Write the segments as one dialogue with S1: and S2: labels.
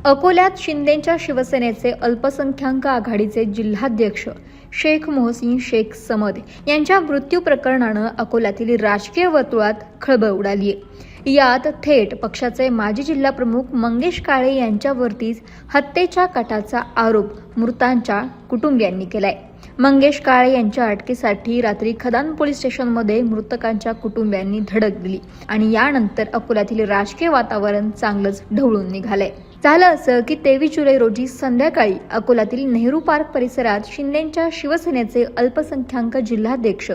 S1: अकोल्यात शिंदेच्या शिवसेनेचे अल्पसंख्याक आघाडीचे जिल्हाध्यक्ष शेख मोहसिन शेख समद यांच्या मृत्यू प्रकरणानं अकोल्यातील राजकीय वर्तुळात खळबळ उडाली आहे। यात थेट पक्षाचे माजी जिल्हाप्रमुख मंगेश काळे यांच्यावरतीच हत्येच्या कटाचा आरोप मृतांच्या कुटुंबियांनी केलाय। मंगेश काळे यांच्या अटकेसाठी रात्री खदान पोलीस स्टेशनमध्ये मृतकांच्या कुटुंबियांनी धडक दिली आणि यानंतर अकोल्यातील राजकीय वातावरण चांगलंच ढवळून निघालंय। झालं असं की 23 जुलै रोजी संध्याकाळी अकोल्यातील नेहरू पार्क परिसरात शिंदेच्या शिवसेनेचे अल्पसंख्याक जिल्हाध्यक्ष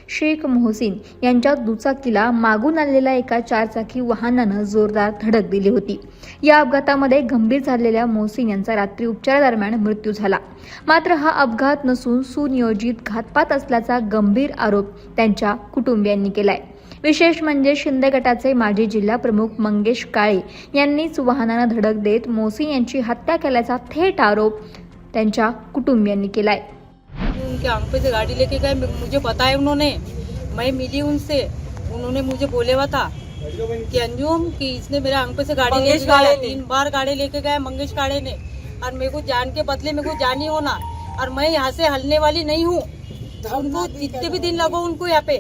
S1: शेख मोहसिन यांच्या दुचाकीला मागून आलेल्या एका चारचाकी वाहनानं जोरदार धडक दिली होती। या अपघातामध्ये गंभीर झालेल्या मोहसिन यांचा रात्री उपचारादरम्यान मृत्यू झाला। मात्र हा अपघात नसून सुनियोजित घातपात असल्याचा गंभीर आरोप त्यांच्या कुटुंबियांनी केलाय। विशेष म्हणजे शिंदे गटाचे माजी जिल्हाप्रमुख मंगेश काळे यांनीच वाहनानं धडक देत मोहसिन यांची हत्या केल्याचा थेट आरोप त्यांच्या कुटुंबियांनी केलाय।
S2: उनके आंख पे से गाड़ी लेके गए, मुझे पता है उन्होंने, मैं मिली उनसे, उन्होंने मुझे बोले हुआ था कि अंजुम कि इसने मेरे आंख पे से गाड़ी लेके गया, 3 बार गाड़ी लेके गया मंगेश काळे ने, और मेरे को जान के बदले मेरे को जान ही होना, और मैं यहाँ से हलने वाली नहीं हूँ। उनको जितने भी दिन लगो उनको यहाँ पे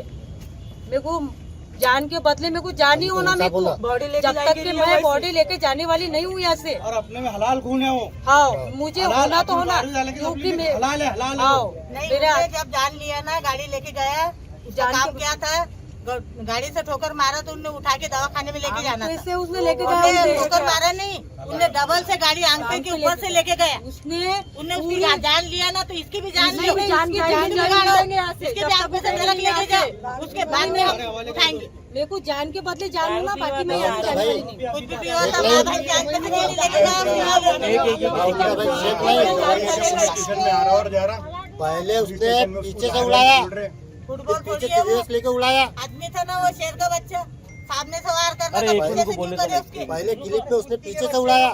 S2: मेरे को जान के बदले मेरे को जान ही होना। मेरे को जब तक कि मैं बॉडी लेके जाने वाली नहीं हूँ यहाँ से।
S3: और अपने में हलाल खून है वो।
S2: हाँ, मुझे होना तो होना, क्योंकि
S3: हलाल है, हलाल है।
S2: मेरे
S4: जब जान लिया ना, गाड़ी लेके गया,
S2: जान
S4: काम
S2: के-
S4: क्या था, गाड़ी से ठोकर मारा तो उन्हें उठा के दवाखाने में लेके जाना था।
S2: कैसे उसने लेके
S4: उन्हें
S2: गया?
S4: ठोकर मारा नहीं, उन्हें डबल से गाड़ी आंखें के ऊपर से लेके गया।
S2: उसने
S4: उन्हें उसकी जान लिया ना, तो इसकी भी जान
S2: नहीं,
S4: ली।
S2: जान
S4: इसकी
S2: जान
S4: जान
S2: जान
S4: निकालो,
S2: जाएंगे यहाँ से।
S4: इसके
S2: जब
S4: जान
S2: तक
S4: पे से
S2: वो
S4: नरक लेके
S2: यहाँ
S4: जाओ,
S2: से।
S4: उसके बाद में हम उठाएंगे।
S2: मेरे को जान के बदले जान होना, बाकी मैं यहाँ से जाने वाली नहीं।
S4: कुछ भी पियो तो माँ भाई की आंख पे से गाड़ी लेके
S3: स्टेशन में आ रहा और जा रहा।
S5: पहले उसने पीछे से उड़ाया,
S4: फुटबॉल
S5: पीछे
S4: खोलिए,
S5: से रेस लेके उड़ाया।
S4: आदमी था ना वो शेर का बच्चा, सामने सवार करना था, पीछे से क्यों करे उसके?
S5: पहले क्लिप पे उसने पीछे से उड़ाया,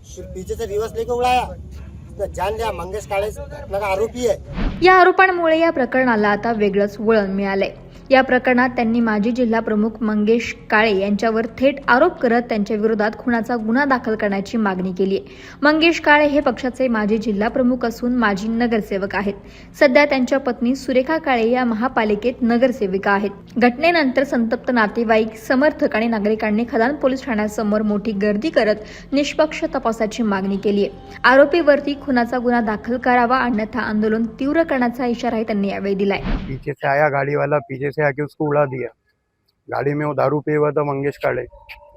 S5: फिर पीछे से रिवर्स लेके उड़ाया। उसने जान लिया मंगेश काळे घटना का आरोपी है।
S1: या आरोपांमुळे या प्रकरणाला आता वेगळंच वळण मिळालंय। या प्रकरणात त्यांनी माजी जिल्हाप्रमुख मंगेश काळे यांच्यावर थेट आरोप करत त्यांच्या विरोधात खुनाचा गुन्हा दाखल करण्याची मागणी केली आहे। मंगेश काळे हे पक्षाचे माजी जिल्हाप्रमुख असून माजी नगरसेवक आहेत। सध्या त्यांच्या पत्नी सुरेखा काळे या महापालिकेत नगरसेविका आहेत। घटनेनंतर संतप्त नातेवाईक, समर्थक आणि नागरिकांनी खदान पोलीस ठाण्यासमोर मोठी गर्दी करत निष्पक्ष तपासाची मागणी केली आहे। आरोपीवरती खुनाचा गुन्हा दाखल करावा, अन्यथा आंदोलन तीव्र करण्याचा इशाराही त्यांनी यावेळी दिलाय।
S6: पीछे से आया गाड़ी वाला, पीछे से आके उसको उड़ा दिया। गाड़ी में वो दारू पिए हुआ था मंगेश काळे।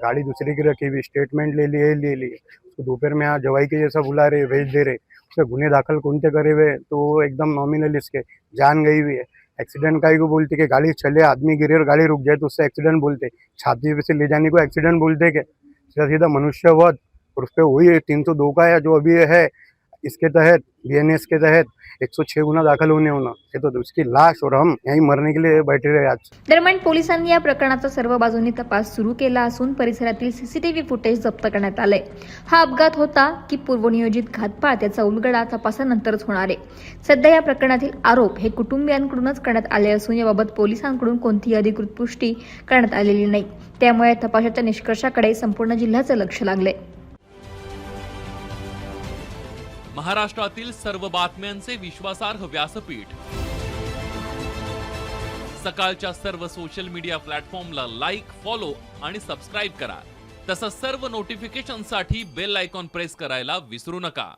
S6: गाड़ी दूसरी की रखी हुई, स्टेटमेंट ले लिए। उसको दोपहर में यहाँ जवाई के जैसा बुला रहे, भेज दे रहे। उसके गुने दाखिल कौन से करे हुए तो वो एकदम नॉमिनल इसके जान गई हुई है। एक्सीडेंट का ही को बोलते कि गाड़ी चले, आदमी गिरे और गाड़ी रुक जाए तो उससे एक्सीडेंट बोलते। छाती पे से ले जाने को एक्सीडेंट बोलते के सीधा सीधा मनुष्यवध। और उस पर वही 302 का है जो अभी है, इसके तहत BNS के तहत 106 गुना दाखल होने होना। ये तो उसकी लाश और हम यहीं मरने के लिए बैठे रहे आज।
S1: दरम्यान पोलिसांनी या प्रकरणाचा सर्व बाजूंनी तपास सुरू केला असून परिसरातील CCTV फुटेज जप्त करण्यात आलंय। हा अपघात होता की पूर्वनियोजित घातपात याचा उलगडा तपासानंतरच होणार आहे। सध्या या प्रकरणातील आरोप हे कुटुंबियांकडूनच करण्यात आले असून याबाबत पोलिसांकडून कोणतीही अधिकृत पुष्टी करण्यात आलेली नाही। त्यामुळे तपासाच्या निष्कर्षाकडे संपूर्ण जिल्ह्याचं लक्ष लागलंय।
S7: महाराष्ट्रातील सर्व बातम्यांचे विश्वासार्ह व्यासपीठ, सकाळच्या सर्व सोशल मीडिया प्लॅटफॉर्मला लाईक, फॉलो आणि सबस्क्राईब करा। तसंच सर्व नोटिफिकेशनसाठी बेल आयकॉन प्रेस करायला विसरू नका।